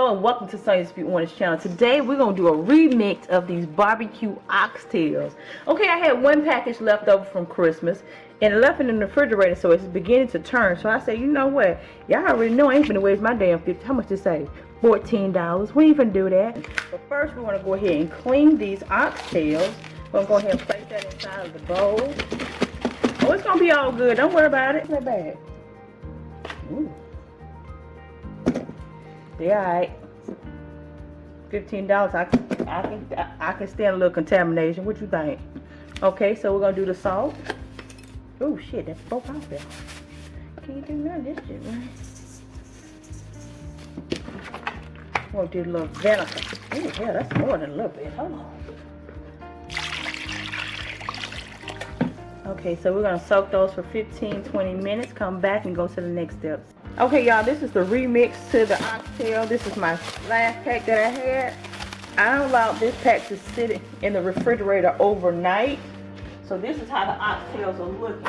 Hello and welcome to Sonyabeonit's channel. Today we're going to do a remix of these barbecue oxtails. Okay, I had one package left over from Christmas and I left it in the refrigerator, so it's beginning to turn. So I said, you know what? Y'all already know I ain't finna waste my damn 50. How much to say? $14. We ain't finna do that. But first we want to go ahead and clean these oxtails. We're going to go ahead and place that inside of the bowl. Oh, it's going to be all good. Don't worry about it. It's not bad. Ooh. Yeah, alright. $15. I can stand a little contamination. What you think? Okay, so we're gonna do the salt. Oh shit, that's broke out there. Can't do none of this shit, right? We'll do a little vinegar. Oh yeah, that's more than a little bit. Hold on. Okay, so we're gonna soak those for 15-20 minutes. Come back and go to the next steps. Okay, y'all, this is the remix to the oxtail. This is my last pack that I had. I allowed this pack to sit in the refrigerator overnight. So this is how the oxtails are looking.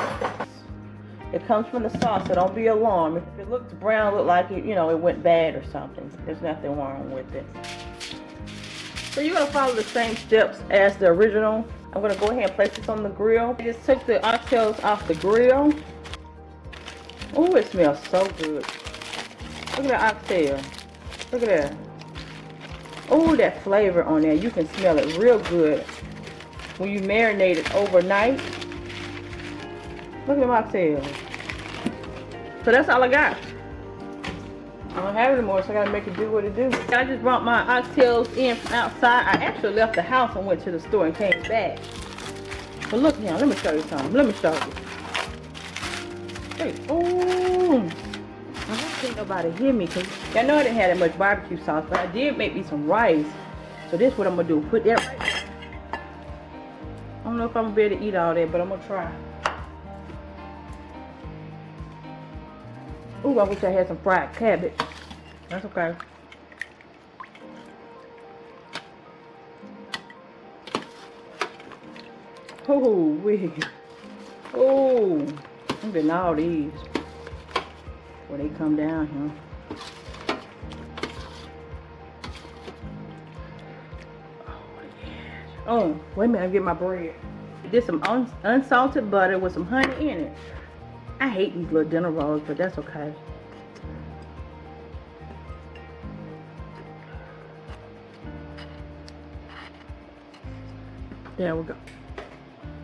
It comes from the sauce, so don't be alarmed. If it looks brown, look like it, you know, it went bad or something. There's nothing wrong with it. So you're gonna follow the same steps as the original. I'm gonna go ahead and place this on the grill. I just took the oxtails off the grill. Oh, it smells so good. Look at the oxtail. Look at that. Oh, that flavor on there. You can smell it real good when you marinate it overnight. Look at them oxtails. So that's all I got. I don't have it anymore, so I gotta make it do what it do. I just brought my oxtails in from outside. I actually left the house and went to the store and came back. But look here, let me show you something. Let me show you. Hey, oh, I don't think nobody hear me because I know I didn't have that much barbecue sauce, but I did make me some rice. So this is what I'm gonna do. Put that right there. I don't know if I'm gonna be able to eat all that, but I'm gonna try. Ooh, I wish I had some fried cabbage. That's okay. Oh, wee. Oh. I'm getting all these before they come down here. Oh, yes. Oh, wait a minute, I get my bread. Did some unsalted butter with some honey in it. I hate these little dinner rolls, but that's okay. There we go.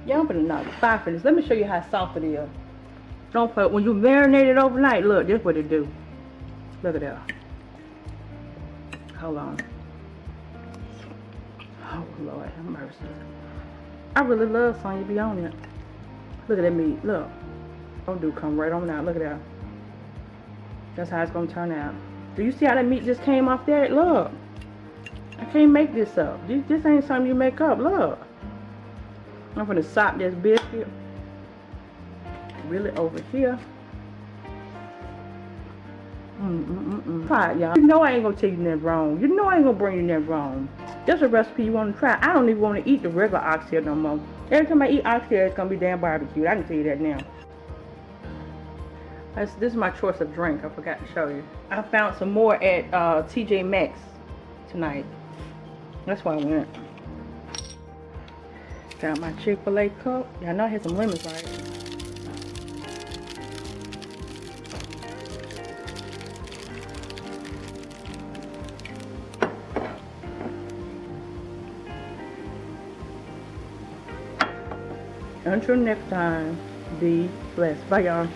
Yeah, I'm gonna knock 5 minutes. Let me show you how soft it is. Don't put, when you marinate it overnight, look, this is what it do. Look at that. Hold on. Oh Lord, have mercy. I really love Sonyabeonit. Look at that meat. Look. Don't do come right on out. Look at that. That's how it's gonna turn out. Do you see how that meat just came off there? Look. I can't make this up. This ain't something you make up. Look. I'm gonna sop this biscuit really over here. Try it, y'all. You know I ain't gonna tell you nothing wrong. You know I ain't gonna bring you nothing wrong. That's a recipe you want to try. I don't even want to eat the regular oxtail no more. Every time I eat oxtail, it's gonna be damn barbecue. I can tell you that now. This is my choice of drink. I forgot to show you. I found some more at TJ Maxx tonight. That's why I went. Got my Chick-fil-A cup. Yeah, I know I had some lemons, right? Until next time, be blessed. Bye, y'all.